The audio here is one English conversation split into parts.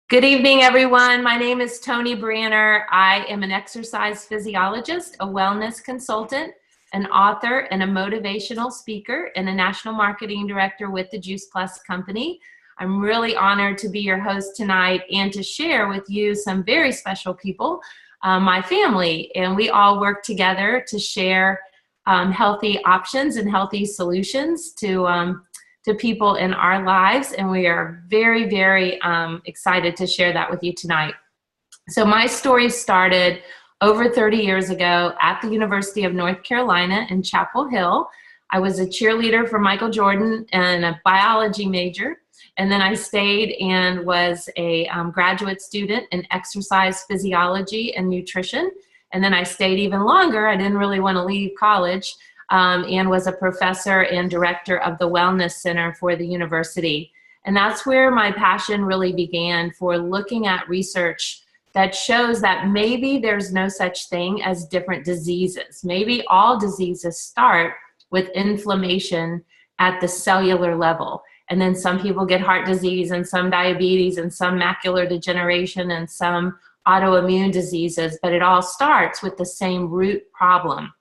Good evening, everyone. My name is Tony Branner. I am an exercise physiologist, a wellness consultant, an author, and a motivational speaker, and a national marketing director with the Juice Plus Company. I'm really honored to be your host tonight and to share with you some very special people, my family, and we all work together to share healthy options and healthy solutions to people in our lives, and we are very, very excited to share that with you tonight. So my story started over 30 years ago at the University of North Carolina in Chapel Hill. I was a cheerleader for Michael Jordan and a biology major, and then I stayed and was a graduate student in exercise physiology and nutrition, and then I stayed even longer. I didn't really want to leave college. And was a professor and director of the Wellness Center for the university. And that's where my passion really began for looking at research that shows that maybe there's no such thing as different diseases. Maybe all diseases start with inflammation at the cellular level. And then some people get heart disease and some diabetes and some macular degeneration and some autoimmune diseases, but it all starts with the same root problem.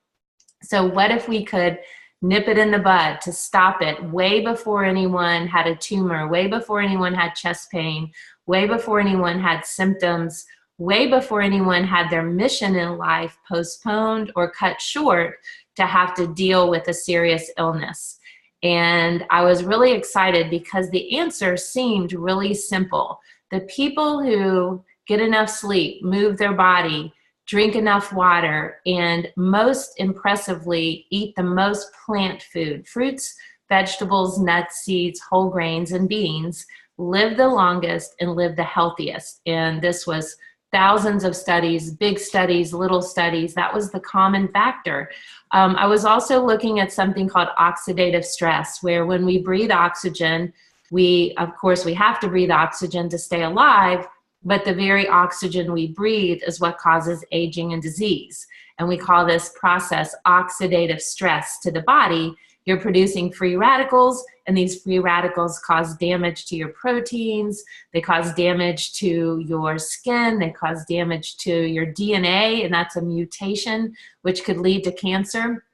So what if we could nip it in the bud to stop it way before anyone had a tumor, way before anyone had chest pain, way before anyone had symptoms, way before anyone had their mission in life postponed or cut short to have to deal with a serious illness. And I was really excited because the answer seemed really simple. The people who get enough sleep, move their body, drink enough water, and most impressively, eat the most plant food, fruits, vegetables, nuts, seeds, whole grains, and beans, live the longest and live the healthiest. And this was thousands of studies, big studies, little studies. That was the common factor. I was also looking at something called oxidative stress, where when we breathe oxygen, of course, we have to breathe oxygen to stay alive, but the very oxygen we breathe is what causes aging and disease. And we call this process oxidative stress to the body. You're producing free radicals, and these free radicals cause damage to your proteins. They cause damage to your skin. They cause damage to your DNA, and that's a mutation, which could lead to cancer.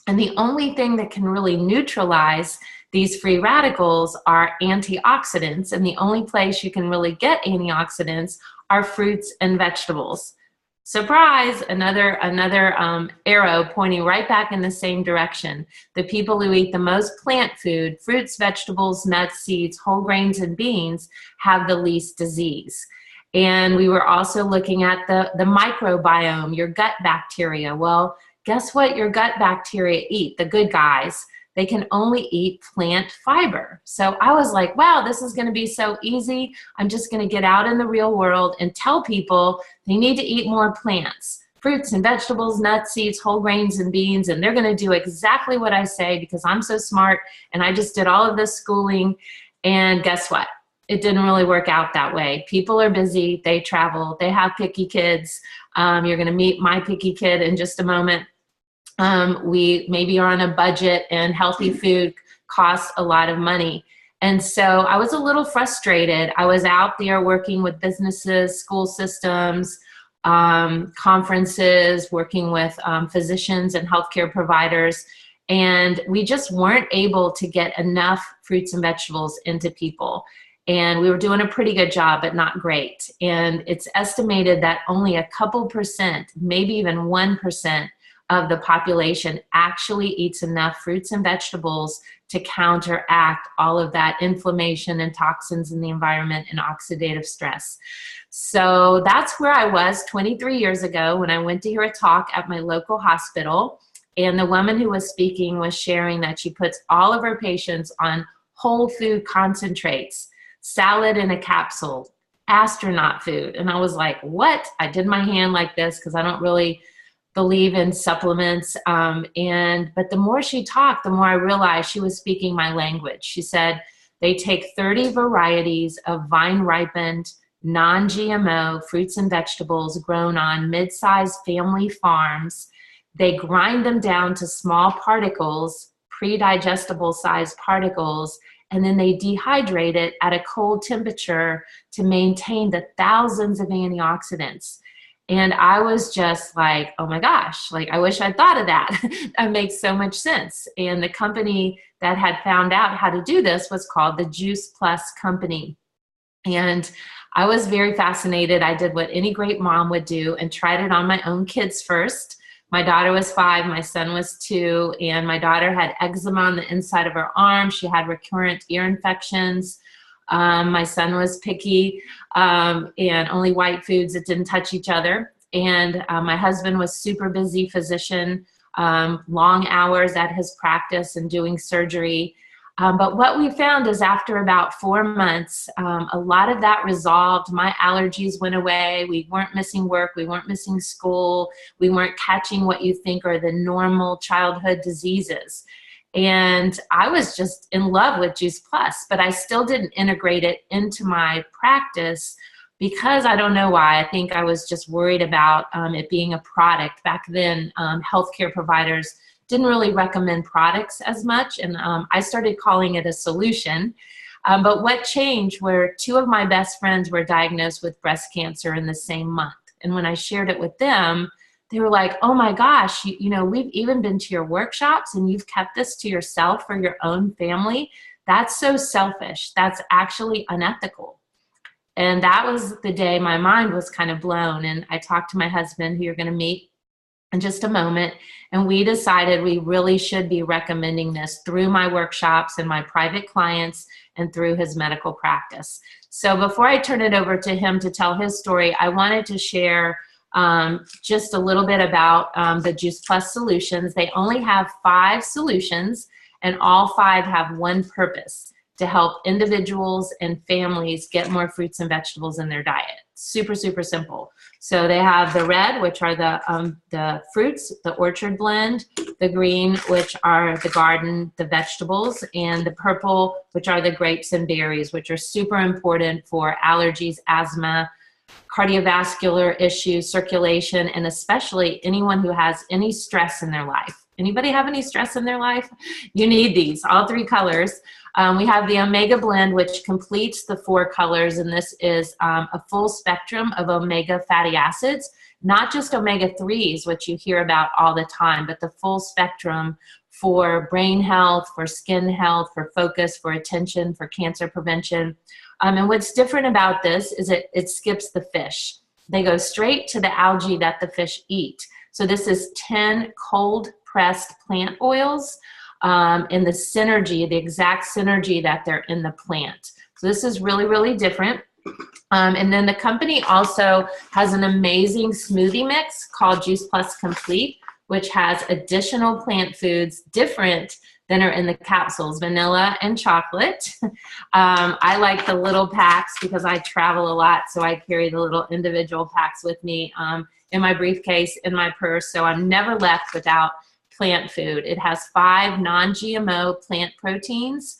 And the only thing that can really neutralize these free radicals are antioxidants, and the only place you can really get antioxidants are fruits and vegetables. Surprise, another arrow pointing right back in the same direction. The people who eat the most plant food, fruits, vegetables, nuts, seeds, whole grains, and beans, have the least disease. And we were also looking at the microbiome, your gut bacteria. Well, guess what your gut bacteria eat, the good guys? They can only eat plant fiber. So I was like, wow, this is gonna be so easy. I'm just gonna get out in the real world and tell people they need to eat more plants, fruits and vegetables, nuts, seeds, whole grains, and beans, and they're gonna do exactly what I say because I'm so smart and I just did all of this schooling. And guess what? It didn't really work out that way. People are busy, they travel, they have picky kids. You're gonna meet my picky kid in just a moment. We maybe are on a budget and healthy food costs a lot of money. And so I was a little frustrated. I was out there working with businesses, school systems, conferences, working with physicians and healthcare providers, and we just weren't able to get enough fruits and vegetables into people. And we were doing a pretty good job, but not great. And it's estimated that only a couple percent, maybe even 1%, of the population actually eats enough fruits and vegetables to counteract all of that inflammation and toxins in the environment and oxidative stress. So that's where I was 23 years ago when I went to hear a talk at my local hospital, and the woman who was speaking was sharing that she puts all of her patients on whole food concentrates, salad in a capsule, astronaut food. And I was like, what? I did my hand like this because I don't really believe in supplements. But the more she talked, the more I realized she was speaking my language. She said they take 30 varieties of vine-ripened, non-GMO fruits and vegetables grown on mid-sized family farms. They grind them down to small particles, pre-digestible sized particles, and then they dehydrate it at a cold temperature to maintain the thousands of antioxidants. And I was just like, oh my gosh, like I wish I'd thought of that. That makes so much sense. And the company that had found out how to do this was called the Juice Plus Company. And I was very fascinated. I did what any great mom would do and tried it on my own kids first. My daughter was 5, my son was 2, and my daughter had eczema on the inside of her arm. She had recurrent ear infections. My son was picky and only white foods that didn't touch each other. And my husband was super busy physician, long hours at his practice and doing surgery. But what we found is after about 4 months, a lot of that resolved. My allergies went away. We weren't missing work. We weren't missing school. We weren't catching what you think are the normal childhood diseases. And I was just in love with Juice Plus, but I still didn't integrate it into my practice because I don't know why. I think I was just worried about it being a product. Back then, healthcare providers didn't really recommend products as much, and I started calling it a solution. But what changed were 2 of my best friends were diagnosed with breast cancer in the same month. And when I shared it with them, they were like, oh my gosh, you know, we've even been to your workshops and you've kept this to yourself for your own family. That's so selfish. That's actually unethical. And that was the day my mind was kind of blown. And I talked to my husband, who you're going to meet in just a moment, and we decided we really should be recommending this through my workshops and my private clients and through his medical practice. So before I turn it over to him to tell his story, I wanted to share just a little bit about the Juice Plus solutions. They only have 5 solutions, and all 5 have one purpose: to help individuals and families get more fruits and vegetables in their diet. Super, super simple. So they have the red, which are the fruits, the orchard blend, the green, which are the garden, the vegetables, and the purple, which are the grapes and berries, which are super important for allergies, asthma, cardiovascular issues, circulation, and especially anyone who has any stress in their life. Anybody have any stress in their life? You need these, all 3 colors. We have the Omega Blend, which completes the 4 colors, and this is a full spectrum of omega fatty acids, not just omega-3s, which you hear about all the time, but the full spectrum for brain health, for skin health, for focus, for attention, for cancer prevention. And what's different about this is it skips the fish. They go straight to the algae that the fish eat. So this is 10 cold-pressed plant oils, and the synergy, the exact synergy that they're in the plant. So this is really, really different. And then the company also has an amazing smoothie mix called Juice Plus Complete, which has additional plant foods different than are in the capsules, vanilla and chocolate. I like the little packs because I travel a lot, so I carry the little individual packs with me in my briefcase, in my purse, so I'm never left without plant food. It has 5 non-GMO plant proteins,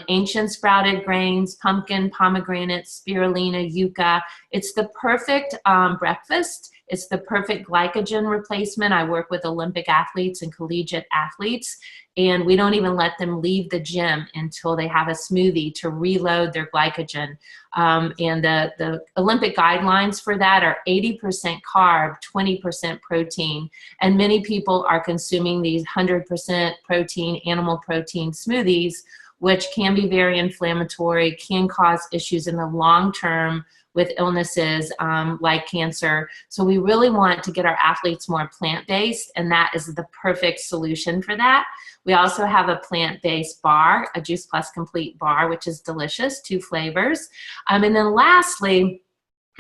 ancient sprouted grains, pumpkin, pomegranate, spirulina, yucca. It's the perfect breakfast. It's the perfect glycogen replacement. I work with Olympic athletes and collegiate athletes, and we don't even let them leave the gym until they have a smoothie to reload their glycogen. And the Olympic guidelines for that are 80% carb, 20% protein. And many people are consuming these 100% protein, animal protein smoothies, which can be very inflammatory, can cause issues in the long term with illnesses like cancer. So we really want to get our athletes more plant-based, and that is the perfect solution for that. We also have a plant-based bar, a Juice Plus Complete bar, which is delicious, 2 flavors. And then lastly,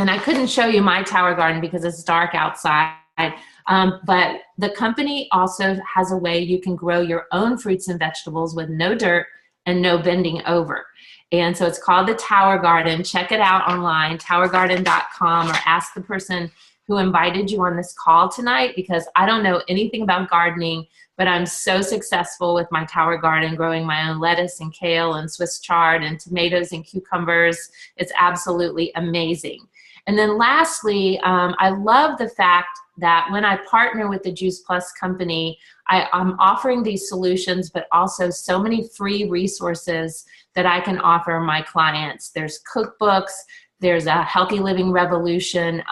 and I couldn't show you my tower garden because it's dark outside, but the company also has a way you can grow your own fruits and vegetables with no dirt and no bending over. And so it's called the Tower Garden. Check it out online, towergarden.com, or ask the person who invited you on this call tonight, because I don't know anything about gardening, but I'm so successful with my Tower Garden, growing my own lettuce and kale and Swiss chard and tomatoes and cucumbers. It's absolutely amazing. And then lastly, I love the fact that when I partner with the Juice Plus company, I'm offering these solutions, but also so many free resources that I can offer my clients. There's cookbooks, there's a Healthy Living Revolution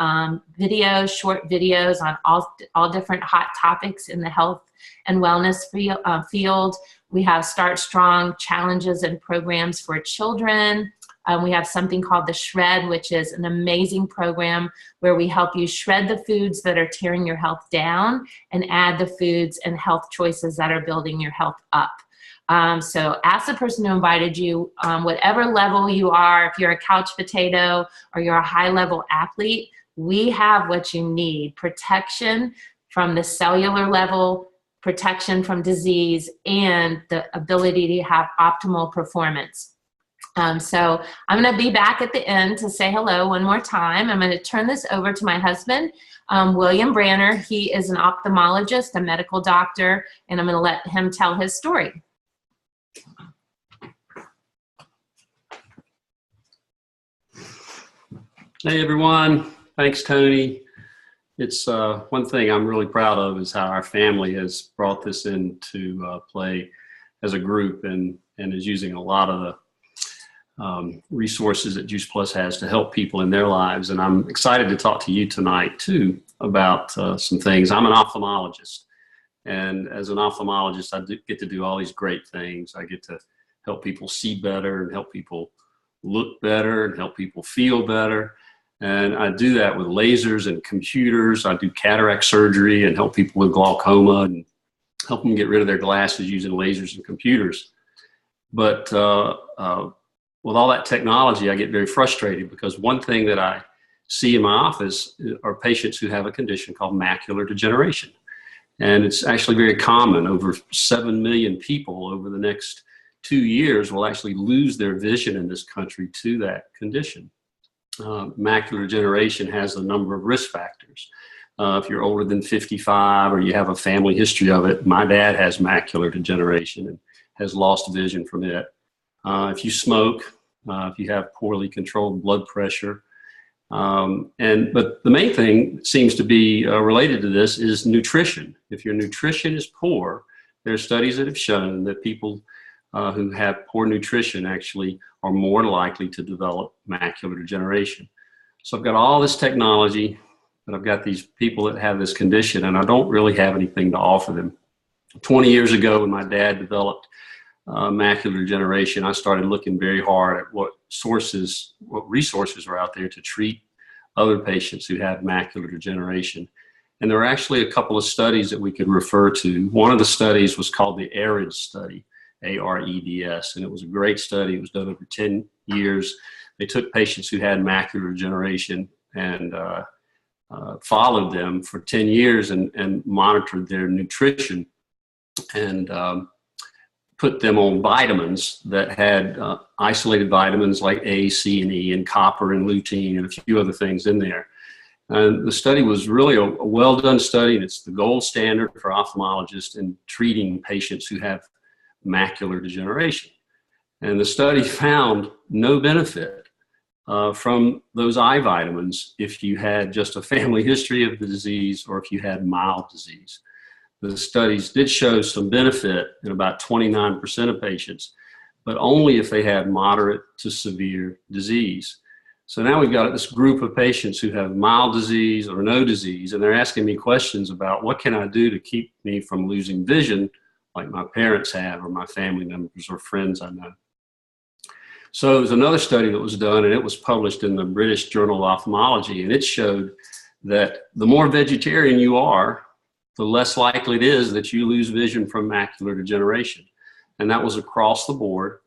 videos, short videos on all different hot topics in the health and wellness field. We have Start Strong challenges and programs for children. We have something called the Shred, which is an amazing program where we help you shred the foods that are tearing your health down and add the foods and health choices that are building your health up. So ask the person who invited you, whatever level you are, if you're a couch potato or you're a high-level athlete, we have what you need: protection from the cellular level, protection from disease, and the ability to have optimal performance. So I'm going to be back at the end to say hello one more time. I'm going to turn this over to my husband, William Branner. He is an ophthalmologist, a medical doctor, and I'm going to let him tell his story. Hey everyone, thanks Tony. It's one thing I'm really proud of is how our family has brought this into play as a group and is using a lot of the resources that Juice Plus has to help people in their lives. And I'm excited to talk to you tonight too about some things. I'm an ophthalmologist, and as an ophthalmologist I get to do all these great things. I get to help people see better and help people look better and help people feel better. And I do that with lasers and computers. I do cataract surgery and help people with glaucoma and help them get rid of their glasses using lasers and computers. But with all that technology, I get very frustrated because one thing that I see in my office are patients who have a condition called macular degeneration. And it's actually very common. Over 7 million people over the next 2 years will actually lose their vision in this country to that condition. Macular degeneration has a number of risk factors. If you're older than 55 or you have a family history of it, my dad has macular degeneration and has lost vision from it. If you smoke, if you have poorly controlled blood pressure. But the main thing that seems to be related to this is nutrition. If your nutrition is poor, there are studies that have shown that people who have poor nutrition actually are more likely to develop macular degeneration. So I've got all this technology, but I've got these people that have this condition and I don't really have anything to offer them. 20 years ago when my dad developed macular degeneration, I started looking very hard at what resources are out there to treat other patients who have macular degeneration. And there were actually a couple of studies that we could refer to. One of the studies was called the AREDS study. AREDS, and it was a great study. It was done over 10 years. They took patients who had macular degeneration and followed them for 10 years and monitored their nutrition and put them on vitamins that had isolated vitamins like A, C, and E, and copper and lutein and a few other things in there. And the study was really a well-done study, and it's the gold standard for ophthalmologists in treating patients who have macular degeneration. And the study found no benefit from those eye vitamins if you had just a family history of the disease or if you had mild disease. The studies did show some benefit in about 29% of patients, but only if they had moderate to severe disease. So now we've got this group of patients who have mild disease or no disease, and they're asking me questions about what can I do to keep me from losing vision like my parents have or my family members or friends I know. So there's another study that was done, and it was published in the British Journal of Ophthalmology, and it showed that the more vegetarian you are, the less likely it is that you lose vision from macular degeneration. And that was across the board,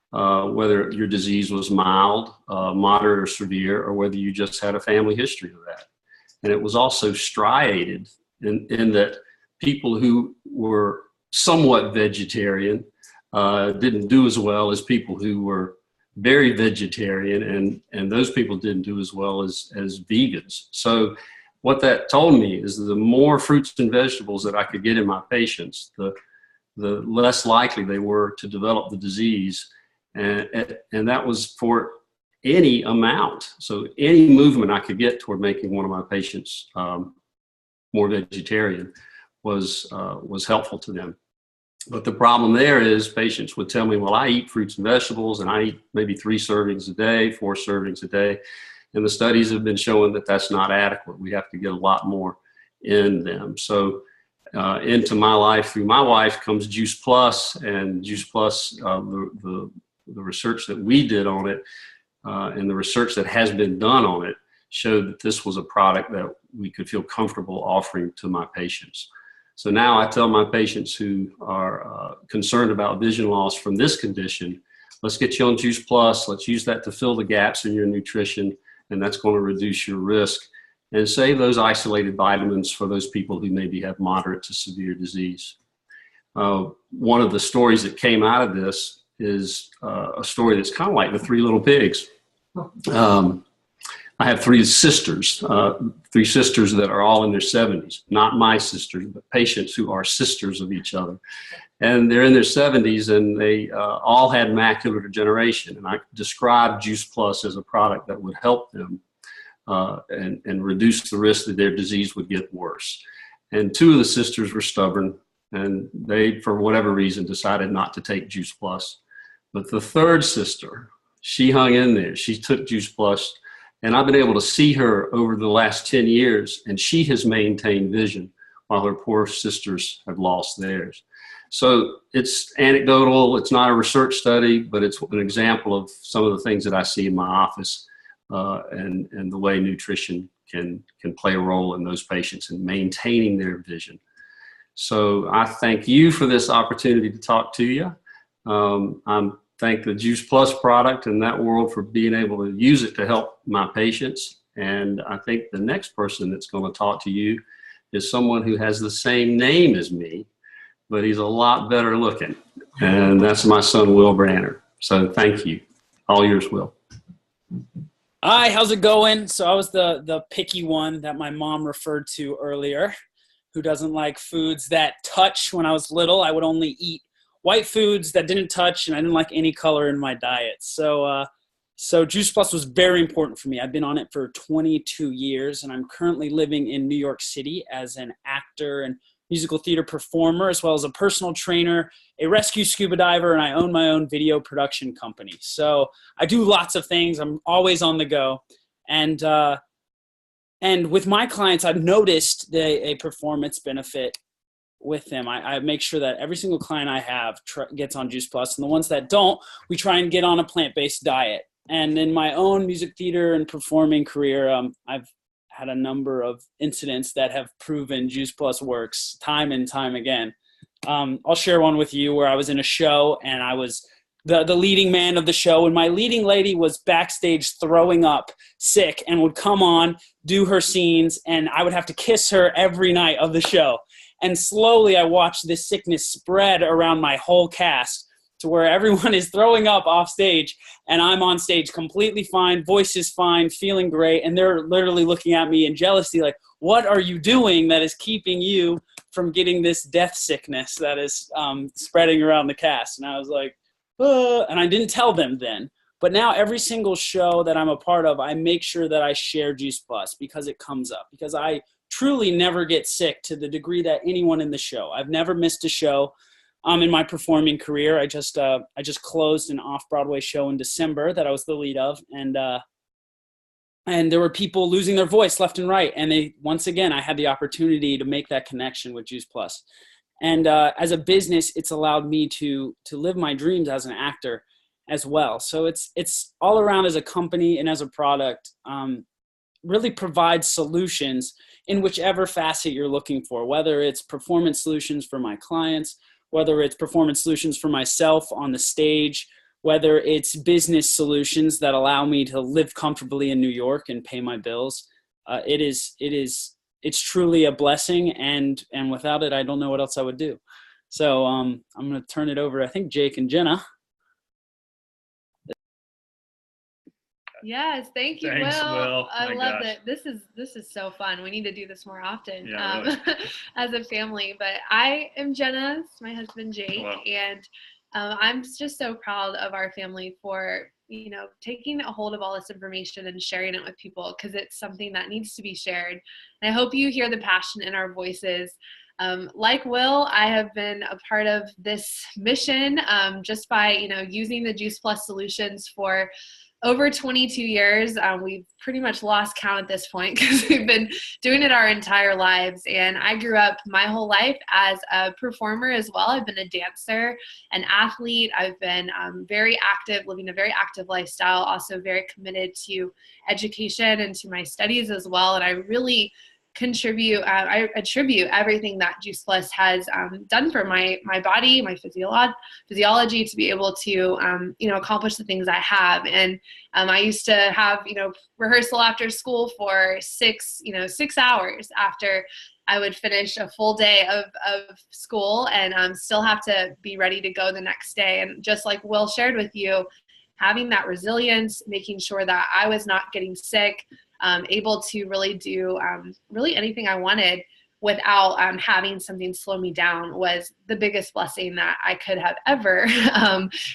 whether your disease was mild, moderate, or severe, or whether you just had a family history of that. And it was also striated in that people who were somewhat vegetarian didn't do as well as people who were very vegetarian, and those people didn't do as well as vegans. So what that told me is the more fruits and vegetables that I could get in my patients, the less likely they were to develop the disease. And that was for any amount. So any movement I could get toward making one of my patients more vegetarian was helpful to them. But the problem there is patients would tell me, well, I eat fruits and vegetables and I eat maybe 3 servings a day, 4 servings a day. And the studies have been showing that that's not adequate. We have to get a lot more in them. So into my life through my wife comes Juice Plus, and Juice Plus, the research that we did on it and the research that has been done on it showed that this was a product that we could feel comfortable offering to my patients. So now I tell my patients who are concerned about vision loss from this condition, let's get you on Juice Plus. Let's use that to fill the gaps in your nutrition, and that's going to reduce your risk and save those isolated vitamins for those people who maybe have moderate to severe disease. One of the stories that came out of this is a story that's kind of like the 3 Little Pigs. I have 3 sisters, 3 sisters that are all in their 70s, not my sisters, but patients who are sisters of each other. And they're in their 70s, and they all had macular degeneration. And I described Juice Plus as a product that would help them and reduce the risk that their disease would get worse. And 2 of the sisters were stubborn, and they, for whatever reason, decided not to take Juice Plus. But the 3rd sister, she hung in there. She took Juice Plus. And I've been able to see her over the last 10 years, and she has maintained vision while her poor sisters have lost theirs. So it's anecdotal. It's not a research study, but it's an example of some of the things that I see in my office and the way nutrition can play a role in those patients and maintaining their vision. So I thank you for this opportunity to talk to you. I'm thank the Juice Plus product and that world for being able to use it to help my patients. And I think the next person that's going to talk to you is someone who has the same name as me, but he's a lot better looking. And that's my son, Will Branner. So thank you. All yours, Will. Hi, how's it going? So I was the picky one that my mom referred to earlier, who doesn't like foods that touch. When I was little, I would only eat white foods that didn't touch, and I didn't like any color in my diet. So Juice Plus was very important for me. I've been on it for 22 years, and I'm currently living in New York City as an actor and musical theater performer, as well as a personal trainer, a rescue scuba diver, and I own my own video production company. So I do lots of things. I'm always on the go. And with my clients, I've noticed a performance benefit with them. I make sure that every single client I have gets on Juice Plus, and the ones that don't, we try and get on a plant-based diet. And in my own music theater and performing career, I've had a number of incidents that have proven Juice Plus works time and time again. I'll share one with you where I was in a show, and I was the leading man of the show, and my leading lady was backstage throwing up sick and would come on, do her scenes, and I would have to kiss her every night of the show. And slowly I watched this sickness spread around my whole cast to where everyone is throwing up off stage, and I'm on stage completely fine, voice is fine, feeling great, and they're literally looking at me in jealousy like, what are you doing that is keeping you from getting this death sickness that is spreading around the cast? And I was like, and I didn't tell them then. But now every single show that I'm a part of, I make sure that I share Juice Plus because it comes up, because I truly never get sick to the degree that anyone in the show. I've never missed a show in my performing career. I just closed an off-Broadway show in December that I was the lead of, and there were people losing their voice left and right. And once again, I had the opportunity to make that connection with Juice Plus. And as a business, it's allowed me to live my dreams as an actor as well. So it's all around as a company and as a product, really provides solutions in whichever facet you're looking for, whether it's performance solutions for my clients, whether it's performance solutions for myself on the stage, whether it's business solutions that allow me to live comfortably in New York and pay my bills. It's truly a blessing, and without it, I don't know what else I would do. So I'm going to turn it over, I think, Jake and Jenna. Yes, thank you, Thanks, Will. I love it. This is so fun. We need to do this more often, really. As a family. But I am Jenna, my husband Jake, and I'm just so proud of our family for taking a hold of all this information and sharing it with people, because it's something that needs to be shared. And I hope you hear the passion in our voices. Like Will, I have been a part of this mission just by, using the Juice Plus solutions for over 22 years. We've pretty much lost count at this point because we've been doing it our entire lives. And I grew up my whole life as a performer as well. I've been a dancer, an athlete. I've been very active, living a very active lifestyle, also very committed to education and to my studies as well. And I really I attribute everything that Juice Plus has done for my body, my physiology, to be able to accomplish the things I have. And I used to have rehearsal after school for 6 hours after I would finish a full day of school, and still have to be ready to go the next day. And just like Will shared with you, having that resilience, making sure that I was not getting sick, able to really do really anything I wanted without having something slow me down, was the biggest blessing that I could have ever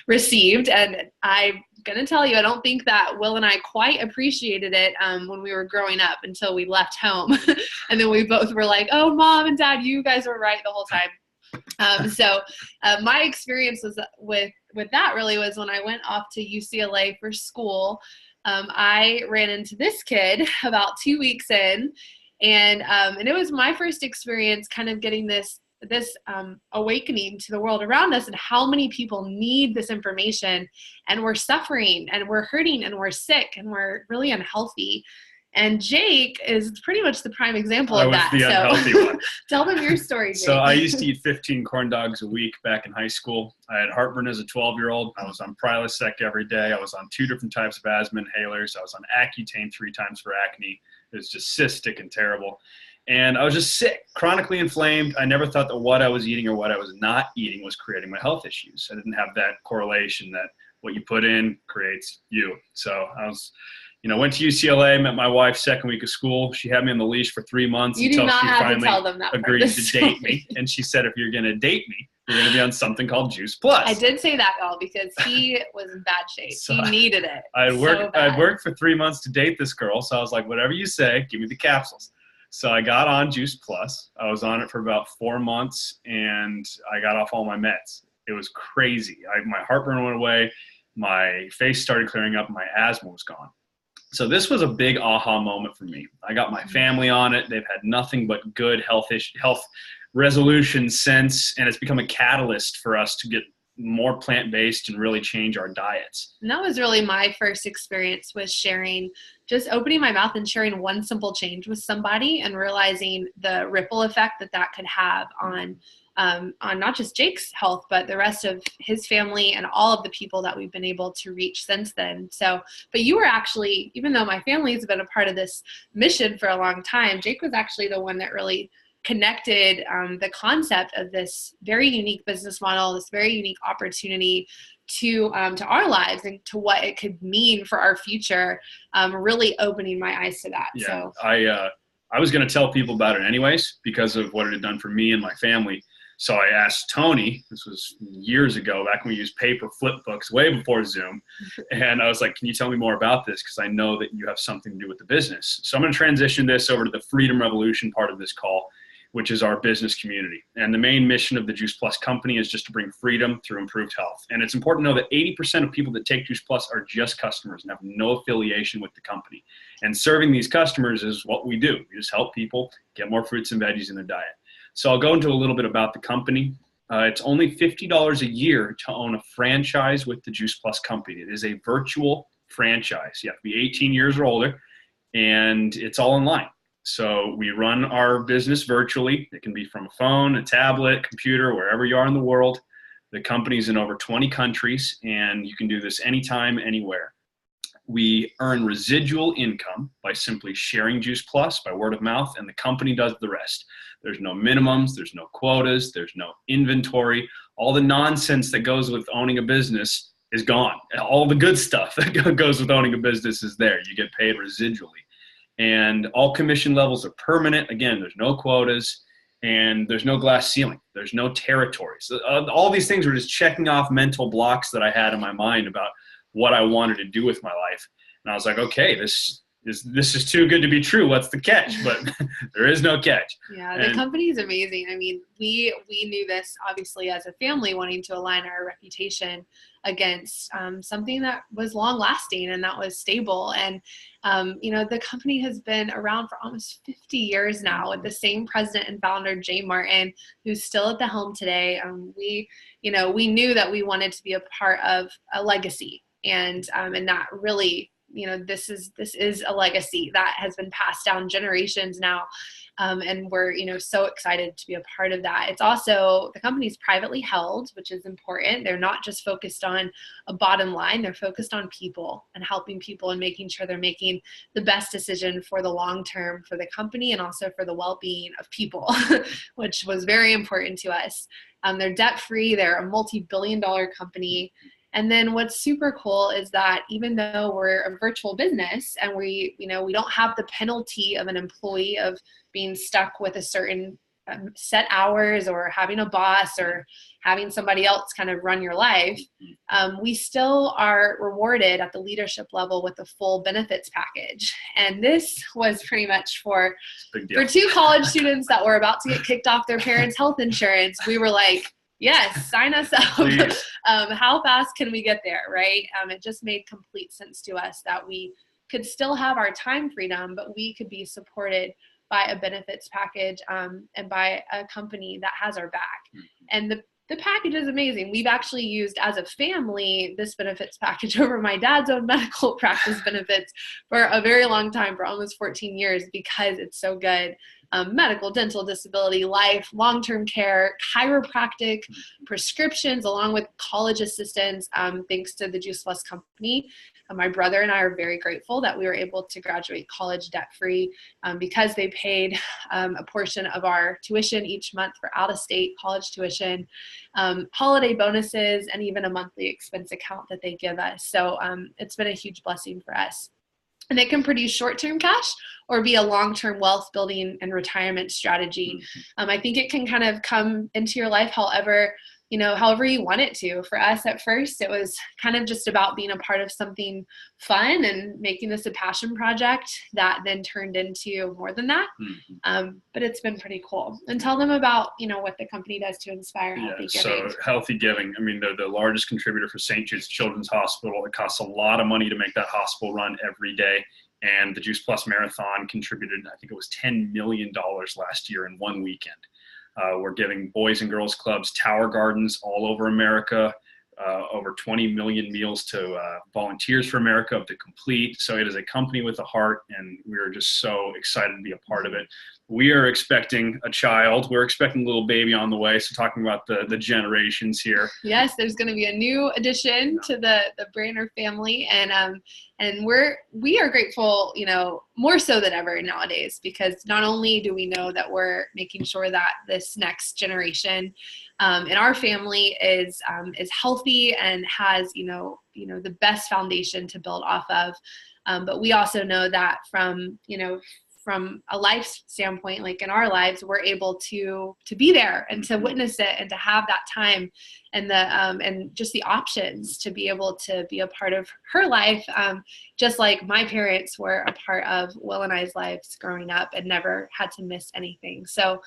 received. And I'm going to tell you, I don't think that Will and I quite appreciated it when we were growing up until we left home. And then we both were like, oh, Mom and Dad, you guys were right the whole time. So my experience was with that really was when I went off to UCLA for school. I ran into this kid about 2 weeks in, and it was my first experience kind of getting this awakening to the world around us and how many people need this information, and we're suffering and we're hurting and we're sick and we're really unhealthy. And Jake is pretty much the prime example of that. I was the unhealthy one. Tell them your story, Jake. So I used to eat 15 corn dogs a week back in high school. I had heartburn as a 12-year-old. I was on Prilosec every day. I was on 2 different types of asthma inhalers. I was on Accutane 3 times for acne. It was just cystic and terrible. And I was just sick, chronically inflamed. I never thought that what I was eating or what I was not eating was creating my health issues. I didn't have that correlation that what you put in creates you. So I was... went to UCLA, met my wife second week of school. She had me on the leash for 3 months until she finally agreed to date me. And she said, if you're going to date me, you're going to be on something called Juice Plus. I did say that, y'all, because he was in bad shape. So he needed it. I'd worked for 3 months to date this girl. So I was like, whatever you say, give me the capsules. So I got on Juice Plus. I was on it for about 4 months, and I got off all my meds. It was crazy. My heartburn went away. My face started clearing up. My asthma was gone. So this was a big aha moment for me. I got my family on it. They've had nothing but good health resolutions since, and it's become a catalyst for us to get more plant-based and really change our diets. And that was really my first experience with sharing, just opening my mouth and sharing one simple change with somebody and realizing the ripple effect that could have on not just Jake's health, but the rest of his family and all of the people that we've been able to reach since then. So, but you were actually, even though my family has been a part of this mission for a long time, Jake was actually the one that really connected the concept of this very unique business model, this very unique opportunity to our lives and to what it could mean for our future, really opening my eyes to that. Yeah, so I was going to tell people about it anyways because of what it had done for me and my family. So I asked Tony, this was years ago, back when we used paper flip books, way before Zoom. And I was like, can you tell me more about this? Because I know that you have something to do with the business. So I'm going to transition this over to the Freedom Revolution part of this call, which is our business community. And the main mission of the Juice Plus company is just to bring freedom through improved health. And it's important to know that 80% of people that take Juice Plus are just customers and have no affiliation with the company. And serving these customers is what we do. We just help people get more fruits and veggies in their diet. So I'll go into a little bit about the company. It's only $50 a year to own a franchise with the Juice Plus company. It is a virtual franchise. You have to be 18 years or older, and it's all online. So we run our business virtually. It can be from a phone, a tablet, computer, wherever you are in the world. The company's in over 20 countries, and you can do this anytime, anywhere. We earn residual income by simply sharing Juice Plus by word of mouth, and the company does the rest. There's no minimums, there's no quotas, there's no inventory. All the nonsense that goes with owning a business is gone. All the good stuff that goes with owning a business is there. You get paid residually. And all commission levels are permanent. Again, there's no quotas, and there's no glass ceiling. There's no territories. All these things were just checking off mental blocks that I had in my mind about what I wanted to do with my life. And I was like, okay, this is too good to be true. What's the catch? But there is no catch. Yeah, the company is amazing. I mean, we knew this obviously as a family, wanting to align our reputation against something that was long lasting and that was stable. And, the company has been around for almost 50 years now with the same president and founder, Jay Martin, who's still at the helm today. We knew that we wanted to be a part of a legacy, and that really, this is a legacy that has been passed down generations now. And we're, so excited to be a part of that. It's also, the company's privately held, which is important. They're not just focused on a bottom line. They're focused on people and helping people and making sure they're making the best decision for the long term for the company and also for the well-being of people, which was very important to us. They're debt-free. They're a multi-billion-dollar company. And then what's super cool is that even though we're a virtual business and we don't have the penalty of an employee of being stuck with a certain set hours or having a boss or having somebody else kind of run your life, we still are rewarded at the leadership level with a full benefits package. And this was pretty much for 2 college students that were about to get kicked off their parents' health insurance. We were like, yes, sign us up. How fast can we get there, right? It just made complete sense to us that we could still have our time freedom, but we could be supported by a benefits package and by a company that has our back. And the package is amazing. We've actually used as a family this benefits package over my dad's own medical practice benefits for a very long time, for almost 14 years, because it's so good. Medical, dental, disability, life, long-term care, chiropractic, prescriptions, along with college assistance, thanks to the Juice Plus company. My brother and I are very grateful that we were able to graduate college debt-free because they paid a portion of our tuition each month for out-of-state college tuition, holiday bonuses, and even a monthly expense account that they give us. So it's been a huge blessing for us. And it can produce short-term cash or be a long-term wealth building and retirement strategy. I think it can kind of come into your life however you want it to. For us at first, it was kind of just about being a part of something fun and making this a passion project that then turned into more than that. But it's been pretty cool. And tell them about, what the company does to inspire healthy giving. So Healthy Giving, I mean, they're the largest contributor for St. Jude's Children's Hospital. It costs a lot of money to make that hospital run every day. And the Juice Plus Marathon contributed, I think it was $10 million last year in one weekend. We're giving boys and girls clubs tower gardens all over America, over 20 million meals to Volunteers for America up to complete. So it is a company with a heart, and we're just so excited to be a part of it. We are expecting a child. We're expecting a little baby on the way. So talking about the generations here. Yes, there's going to be a new addition to the Branner family, and we are grateful, more so than ever nowadays, because not only do we know that we're making sure that this next generation in our family is healthy and has the best foundation to build off of, but we also know that from a life standpoint, like in our lives, we're able to be there and to witness it and to have that time and and just the options to be able to be a part of her life, just like my parents were a part of Will and I's lives growing up and never had to miss anything. So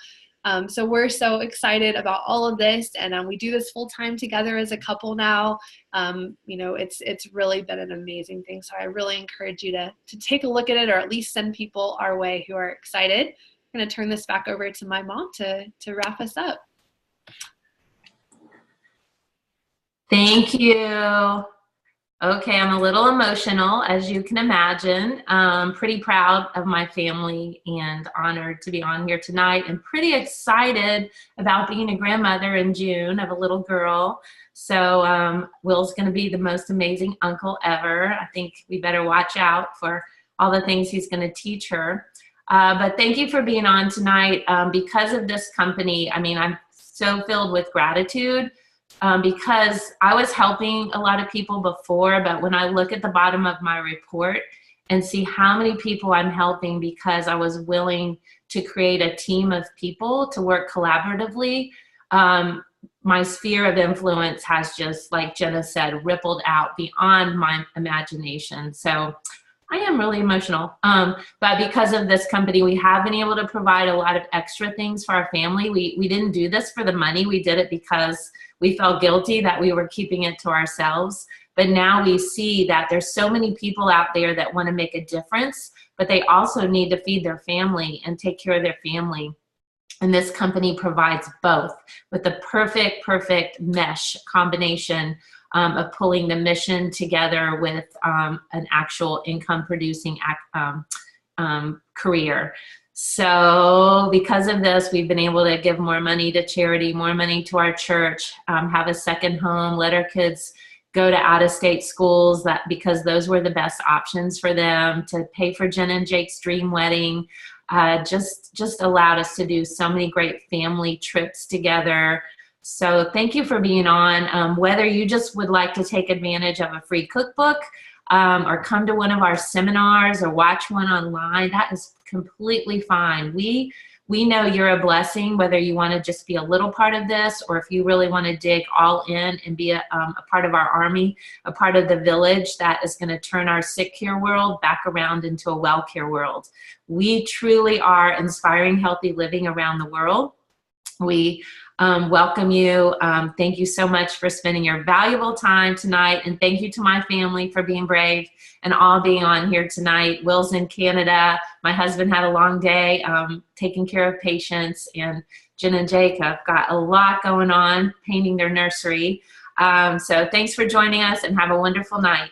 we're so excited about all of this, and we do this full time together as a couple now. It's really been an amazing thing. So I really encourage you to take a look at it, or at least send people our way who are excited. I'm going to turn this back over to my mom to wrap us up. Thank you. Okay, I'm a little emotional, as you can imagine. Pretty proud of my family and honored to be on here tonight, and pretty excited about being a grandmother in June of a little girl. So Will's going to be the most amazing uncle ever. I think we better watch out for all the things he's going to teach her. But thank you for being on tonight. Because of this company, I mean, I'm so filled with gratitude. Because I was helping a lot of people before, but when I look at the bottom of my report and see how many people I'm helping because I was willing to create a team of people to work collaboratively, my sphere of influence has just, like Jenna said, rippled out beyond my imagination. So I am really emotional. But because of this company, we have been able to provide a lot of extra things for our family. We didn't do this for the money. We did it because we felt guilty that we were keeping it to ourselves. But now we see that there's so many people out there that want to make a difference, but they also need to feed their family and take care of their family. And this company provides both with the perfect mesh combination of pulling the mission together with an actual income producing career. So because of this, we've been able to give more money to charity, more money to our church, have a second home, let our kids go to out-of-state schools because those were the best options for them, to pay for Jenna and Jake's dream wedding. Just allowed us to do so many great family trips together. So thank you for being on. Whether you just would like to take advantage of a free cookbook or come to one of our seminars or watch one online, that is completely fine. We know you're a blessing, whether you want to just be a little part of this or if you really want to dig all in and be a part of our army, a part of the village that is going to turn our sick care world back around into a well care world. We truly are inspiring healthy living around the world. We welcome you. Thank you so much for spending your valuable time tonight. And thank you to my family for being brave and all being on here tonight. Will's in Canada. My husband had a long day taking care of patients. And Jen and Jake have got a lot going on, painting their nursery. So thanks for joining us and have a wonderful night.